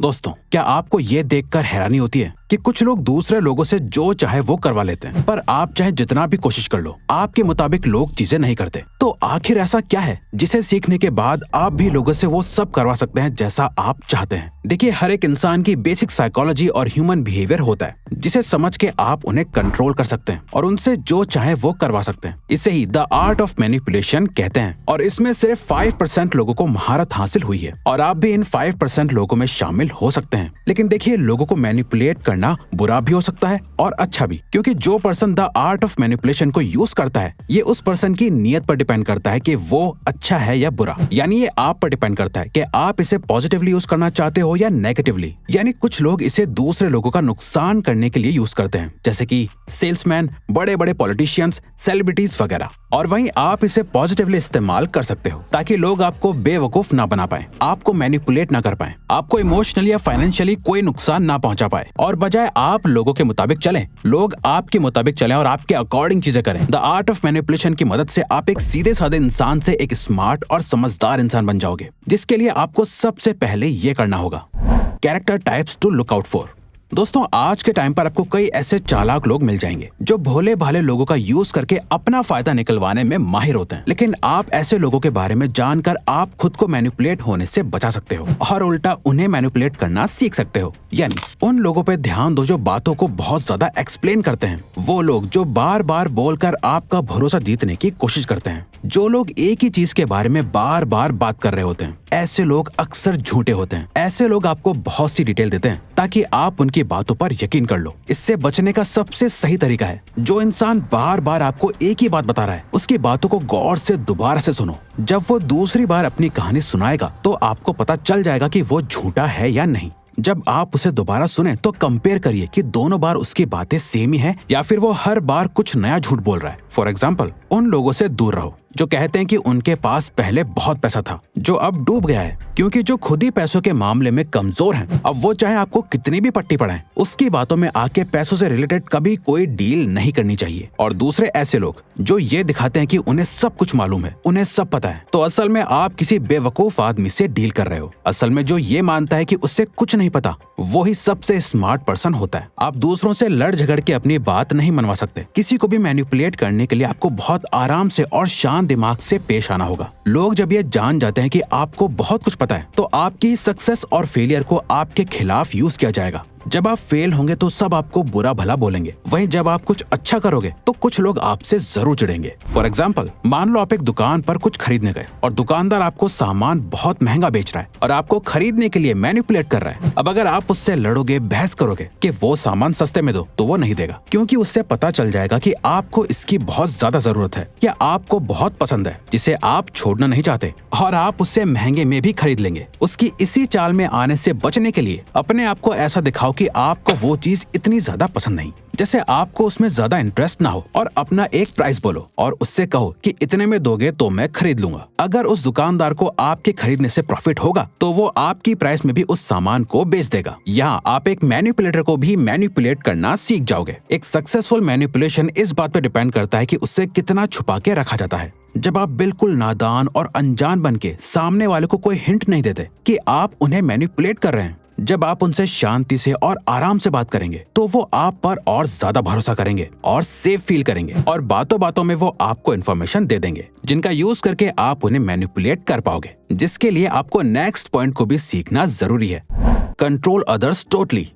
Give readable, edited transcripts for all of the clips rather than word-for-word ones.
दोस्तों, क्या आपको ये देखकर हैरानी होती है कि कुछ लोग दूसरे लोगों से जो चाहे वो करवा लेते हैं, पर आप चाहे जितना भी कोशिश कर लो, आपके मुताबिक लोग चीजें नहीं करते। तो आखिर ऐसा क्या है जिसे सीखने के बाद आप भी लोगों से वो सब करवा सकते हैं जैसा आप चाहते हैं? देखिए, हर एक इंसान की बेसिक साइकोलॉजी और ह्यूमन बिहेवियर होता है जिसे समझ के आप उन्हें कंट्रोल कर सकते हैं और उनसे जो चाहे वो करवा सकते हैं। इसे ही द आर्ट ऑफ मैनिपुलेशन कहते हैं और इसमें सिर्फ 5% लोगों को महारत हासिल हुई है और आप भी इन 5% लोगों में शामिल हो सकते हैं। लेकिन देखिए, लोगों को मैनिपुलेट करना बुरा भी हो सकता है और अच्छा भी, क्योंकि जो person the art of manipulation को यूज करता है, ये उस पर्सन की नीयत पर डिपेंड करता है कि वो अच्छा है या बुरा। यानी ये आप पर डिपेंड करता है कि आप इसे पॉजिटिवली यूज करना चाहते हो या नेगेटिवली। यानी कुछ लोग इसे दूसरे लोगों का नुकसान करने के लिए यूज करते हैं, जैसे कि सेल्समैन, बड़े बड़े पॉलिटिशियंस, सेलिब्रिटीज वगैरह। और वहीं आप इसे पॉजिटिवली इस्तेमाल कर सकते हो ताकि लोग आपको बेवकूफ ना बना पाए, आपको मैनिपुलेट ना कर पाए, आपको इमोशनली या फाइनेंशियली कोई नुकसान ना पहुंचा पाए, और बजाय आप लोगों के मुताबिक चलें, लोग आपके मुताबिक चलें और आपके अकॉर्डिंग चीजें करें। द आर्ट ऑफ मैनिपुलेशन की मदद से आप एक सीधे साधे इंसान से एक स्मार्ट और समझदार इंसान बन जाओगे, जिसके लिए आपको सबसे पहले ये करना होगा। Character types to look out for. दोस्तों, आज के टाइम पर आपको कई ऐसे चालाक लोग मिल जाएंगे जो भोले भाले लोगों का यूज करके अपना फायदा निकलवाने में माहिर होते हैं। लेकिन आप ऐसे लोगों के बारे में जानकर आप खुद को मैनिपुलेट होने से बचा सकते हो और उल्टा उन्हें मैनिपुलेट करना सीख सकते हो। यानी उन लोगों पे ध्यान दो जो बातों को बहुत ज्यादा एक्सप्लेन करते हैं, वो लोग जो बार बार बोलकर आपका भरोसा जीतने की कोशिश करते हैं, जो लोग एक ही चीज के बारे में बार बार बात कर रहे होते हैं। ऐसे लोग अक्सर झूठे होते हैं। ऐसे लोग आपको बहुत सी डिटेल देते हैं ताकि आप उनकी बातों पर यकीन कर लो। इससे बचने का सबसे सही तरीका है, जो इंसान बार बार आपको एक ही बात बता रहा है, उसकी बातों को गौर से दोबारा से सुनो। जब वो दूसरी बार अपनी कहानी सुनाएगा तो आपको पता चल जाएगा कि वो झूठा है या नहीं। जब आप उसे दोबारा सुने तो कंपेयर करिए कि दोनों बार उसकी बातें सेम ही है या फिर वो हर बार कुछ नया झूठ बोल रहा है। फॉर एग्जाम्पल, उन लोगों से दूर रहो जो कहते हैं कि उनके पास पहले बहुत पैसा था जो अब डूब गया है, क्योंकि जो खुद ही पैसों के मामले में कमजोर हैं, अब वो चाहे आपको कितनी भी पट्टी पढ़ाएं, उसकी बातों में आके पैसों से रिलेटेड कभी कोई डील नहीं करनी चाहिए। और दूसरे ऐसे लोग जो ये दिखाते हैं कि उन्हें सब कुछ मालूम है, उन्हें सब पता है, तो असल में आप किसी बेवकूफ आदमी से डील कर रहे हो। असल में जो ये मानता है कि उससे कुछ नहीं पता, वो ही सबसे स्मार्ट पर्सन होता है। आप दूसरों से लड़ झगड़ के अपनी बात नहीं मनवा सकते। किसी को भी मैनिपुलेट करने के लिए आपको बहुत आराम से और शांत दिमाग से पेश आना होगा। लोग जब ये जान जाते हैं कि आपको बहुत कुछ पता है, तो आपकी सक्सेस और फेलियर को आपके खिलाफ यूज किया जाएगा। जब आप फेल होंगे तो सब आपको बुरा भला बोलेंगे, वहीं जब आप कुछ अच्छा करोगे तो कुछ लोग आपसे जरूर चिढ़ेंगे। फॉर एग्जाम्पल, मान लो आप एक दुकान पर कुछ खरीदने गए और दुकानदार आपको सामान बहुत महंगा बेच रहा है और आपको खरीदने के लिए मैनिपुलेट कर रहा है। अब अगर आप उससे लड़ोगे, बहस करोगे कि वो सामान सस्ते में दो, तो वो नहीं देगा, क्योंकि उससे पता चल जाएगा कि आपको इसकी बहुत ज्यादा जरूरत है या आपको बहुत पसंद है, जिसे आप छोड़ना नहीं चाहते, और आप उससे महंगे में भी खरीद लेंगे। उसकी इसी चाल में आने से बचने के लिए अपने आप को ऐसा दिखाओ कि आपको वो चीज इतनी ज्यादा पसंद नहीं, जैसे आपको उसमें ज्यादा इंटरेस्ट ना हो, और अपना एक प्राइस बोलो और उससे कहो कि इतने में दोगे तो मैं खरीद लूंगा। अगर उस दुकानदार को आपके खरीदने से प्रॉफिट होगा तो वो आपकी प्राइस में भी उस सामान को बेच देगा। यहाँ आप एक मैनिपुलेटर को भी मैनिपुलेट करना सीख जाओगे। एक सक्सेसफुल मैनिपुलेशन इस बात पे डिपेंड करता है कि उससे कितना छुपा के रखा जाता है। जब आप बिल्कुल नादान और अनजान बन के सामने वाले को कोई हिंट नहीं देते कि आप उन्हें मैनिपुलेट कर रहे हैं, जब आप उनसे शांति से और आराम से बात करेंगे तो वो आप पर और ज्यादा भरोसा करेंगे और सेफ फील करेंगे, और बातों बातों में वो आपको इन्फॉर्मेशन दे देंगे जिनका यूज करके आप उन्हें मैनिपुलेट कर पाओगे, जिसके लिए आपको नेक्स्ट पॉइंट को भी सीखना जरूरी है। Control others totally.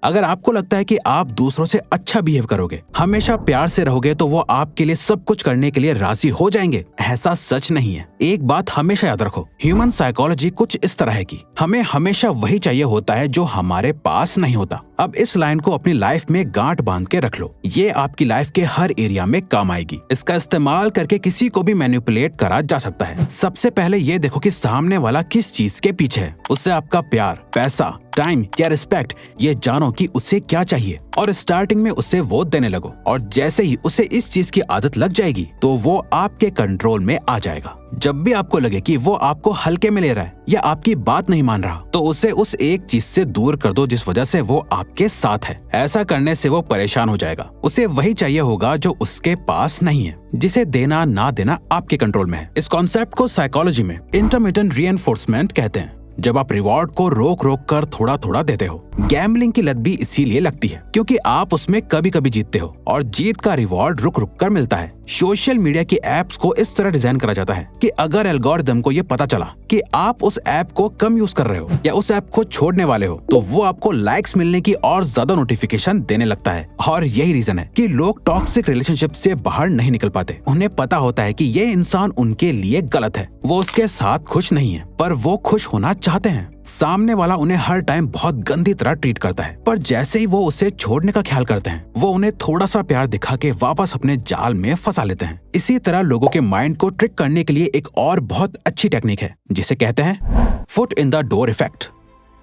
अगर आपको लगता है कि आप दूसरों से अच्छा बिहेव करोगे, हमेशा प्यार से रहोगे, तो वो आपके लिए सब कुछ करने के लिए राजी हो जाएंगे, ऐसा सच नहीं है। एक बात हमेशा याद रखो, ह्यूमन साइकोलॉजी कुछ इस तरह है कि हमें हमेशा वही चाहिए होता है जो हमारे पास नहीं होता। अब इस लाइन को अपनी लाइफ में गांठ बांध के रख लो, ये आपकी लाइफ के हर एरिया में काम आएगी। इसका इस्तेमाल करके किसी को भी मैनिपुलेट करा जा सकता है। सबसे पहले ये देखो कि सामने वाला किस चीज के पीछे है। उससे आपका प्यार, पैसा, टाइम या रिस्पेक्ट, ये जानो कि उसे क्या चाहिए और स्टार्टिंग में उसे वो देने लगो। और जैसे ही उसे इस चीज की आदत लग जाएगी तो वो आपके कंट्रोल में आ जाएगा। जब भी आपको लगे कि वो आपको हल्के में ले रहा है या आपकी बात नहीं मान रहा, तो उसे उस एक चीज से दूर कर दो जिस वजह से वो आपके साथ है। ऐसा करने से वो परेशान हो जाएगा। उसे वही चाहिए होगा जो उसके पास नहीं है, जिसे देना ना देना आपके कंट्रोल में है। इस कॉन्सेप्ट को साइकोलॉजी में इंटरमिटेंट रीइंफोर्समेंट कहते हैं। जब आप रिवॉर्ड को रोक रोक कर थोड़ा थोड़ा देते हो। गैम्बलिंग की लत भी इसीलिए लगती है क्योंकि आप उसमें कभी कभी जीतते हो और जीत का रिवॉर्ड रुक रुक कर मिलता है। सोशल मीडिया की एप्स को इस तरह डिजाइन करा जाता है कि अगर एल्गोरिदम को ये पता चला कि आप उस ऐप को कम यूज कर रहे हो या उस ऐप को छोड़ने वाले हो, तो वो आपको लाइक्स मिलने की और ज्यादा नोटिफिकेशन देने लगता है। और यही रीजन है कि लोग टॉक्सिक रिलेशनशिप से बाहर नहीं निकल पाते। उन्हें पता होता है कि ये इंसान उनके लिए गलत है, वो उसके साथ खुश नहीं है, पर वो खुश होना चाहते हैं। सामने वाला उन्हें हर टाइम बहुत गंदी तरह ट्रीट करता है, पर जैसे ही वो उसे छोड़ने का ख्याल करते हैं, वो उन्हें थोड़ा सा प्यार दिखा के वापस अपने जाल में फंसा लेते हैं। इसी तरह लोगों के माइंड को ट्रिक करने के लिए एक और बहुत अच्छी टेक्निक है जिसे कहते हैं foot in the door effect.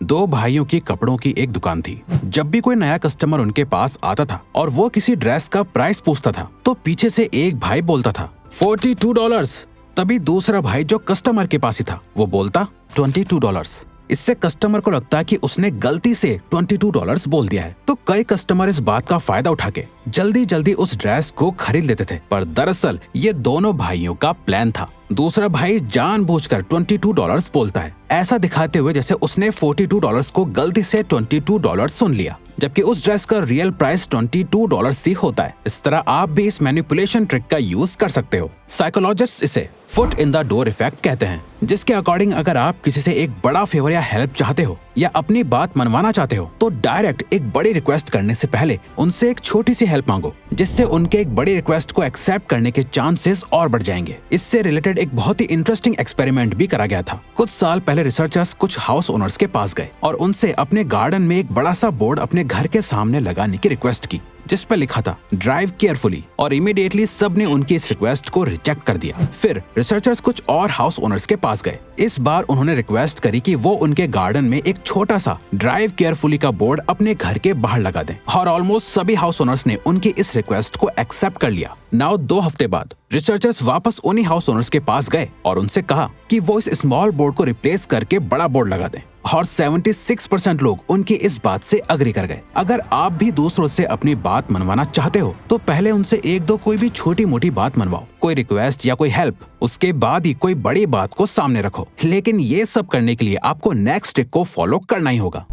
दो भाइयों की कपड़ों की एक दुकान थी। जब भी कोई नया कस्टमर उनके पास आता था और वो किसी ड्रेस का प्राइस पूछता था, तो पीछे से एक भाई बोलता था $42। तभी दूसरा भाई जो कस्टमर के पास ही था वो बोलता $22। इससे कस्टमर को लगता है कि उसने गलती से $22 बोल दिया है, तो कई कस्टमर इस बात का फायदा उठा के जल्दी जल्दी उस ड्रेस को खरीद लेते थे। पर दरअसल ये दोनों भाइयों का प्लान था। दूसरा भाई जानबूझकर $22 बोलता है, ऐसा दिखाते हुए जैसे उसने $42 को गलती से $22 सुन लिया, जबकि उस ड्रेस का रियल प्राइस $22 ही होता है। इस तरह आप भी इस मैनिपुलेशन ट्रिक का यूज कर सकते हो। साइकोलॉजिस्ट इसे foot in the door effect कहते हैं, जिसके अकॉर्डिंग अगर आप किसी से एक बड़ा फेवर या हेल्प चाहते हो या अपनी बात मनवाना चाहते हो, तो डायरेक्ट एक बड़ी रिक्वेस्ट करने से पहले उनसे एक छोटी सी हेल्प मांगो, जिससे उनके एक बड़ी रिक्वेस्ट को एक्सेप्ट करने के चांसेस और बढ़ जाएंगे। इससे रिलेटेड एक बहुत ही इंटरेस्टिंग एक्सपेरिमेंट भी करा गया था। कुछ साल पहले रिसर्चर्स कुछ हाउस ओनर्स के पास गए और उनसे अपने गार्डन में एक बड़ा सा बोर्ड अपने घर के सामने लगाने की रिक्वेस्ट की, जिस पर लिखा था ड्राइव केयरफुली, और इमीडिएटली सबने उनकी इस रिक्वेस्ट को रिजेक्ट कर दिया। फिर रिसर्चर्स कुछ और हाउस ओनर्स के पास गए। इस बार उन्होंने रिक्वेस्ट करी कि वो उनके गार्डन में एक छोटा सा ड्राइव केयरफुली का बोर्ड अपने घर के बाहर लगा दें, और ऑलमोस्ट सभी हाउस ओनर्स ने उनकी इस रिक्वेस्ट को एक्सेप्ट कर लिया। नाउ 2 हफ्ते बाद रिसर्चर्स वापस उन्हीं हाउस ओनर्स के पास गए और उनसे कहा कि वो इस स्मॉल बोर्ड को रिप्लेस करके बड़ा बोर्ड लगा दें, और 76% लोग उनकी इस बात से अग्री कर गए। अगर आप भी दूसरों से अपनी बात मनवाना चाहते हो, तो पहले उनसे एक दो कोई भी छोटी मोटी बात मनवाओ, कोई रिक्वेस्ट या कोई हेल्प, उसके बाद ही कोई बड़ी बात को सामने रखो। लेकिन ये सब करने के लिए आपको नेक्स्ट स्टेप को फॉलो करना ही होगा।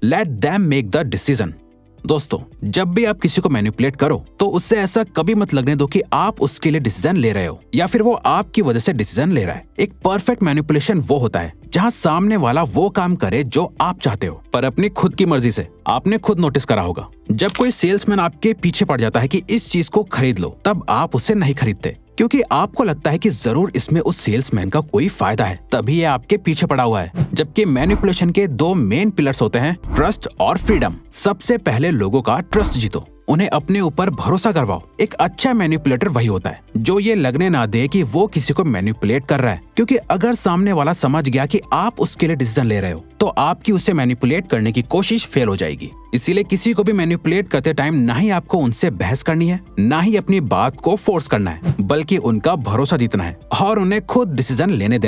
Let them make the decision. दोस्तों, जब भी आप किसी को मैनिपुलेट करो, तो उससे ऐसा कभी मत लगने दो कि आप उसके लिए डिसीजन ले रहे हो या फिर वो आपकी वजह से डिसीजन ले रहा है। एक परफेक्ट मैनिपुलेशन वो होता है जहां सामने वाला वो काम करे जो आप चाहते हो, पर अपनी खुद की मर्जी से। आपने खुद नोटिस करा होगा, जब कोई सेल्समैन आपके पीछे पड़ जाता है कि इस चीज को खरीद लो, तब आप उसे नहीं खरीदते, क्योंकि आपको लगता है कि जरूर इसमें उस सेल्समैन का कोई फायदा है, तभी ये आपके पीछे पड़ा हुआ है। जबकि मैनिपुलेशन के 2 मेन पिलर्स होते हैं, ट्रस्ट और फ्रीडम। सबसे पहले लोगों का ट्रस्ट जीतो, उन्हें अपने ऊपर भरोसा करवाओ। एक अच्छा मैनिपुलेटर वही होता है जो ये लगने ना दे कि वो किसी को मैनिपुलेट कर रहा है, क्योंकि अगर सामने वाला समझ गया कि आप उसके लिए डिसीजन ले रहे हो, तो आपकी उसे मैनिपुलेट करने की कोशिश फेल हो जाएगी। इसीलिए किसी को भी मैनिपुलेट करते टाइम ना ही आपको उनसे बहस करनी है, ना ही अपनी बात को फोर्स करना है, बल्कि उनका भरोसा जीतना है और उन्हें खुद डिसीजन लेने देना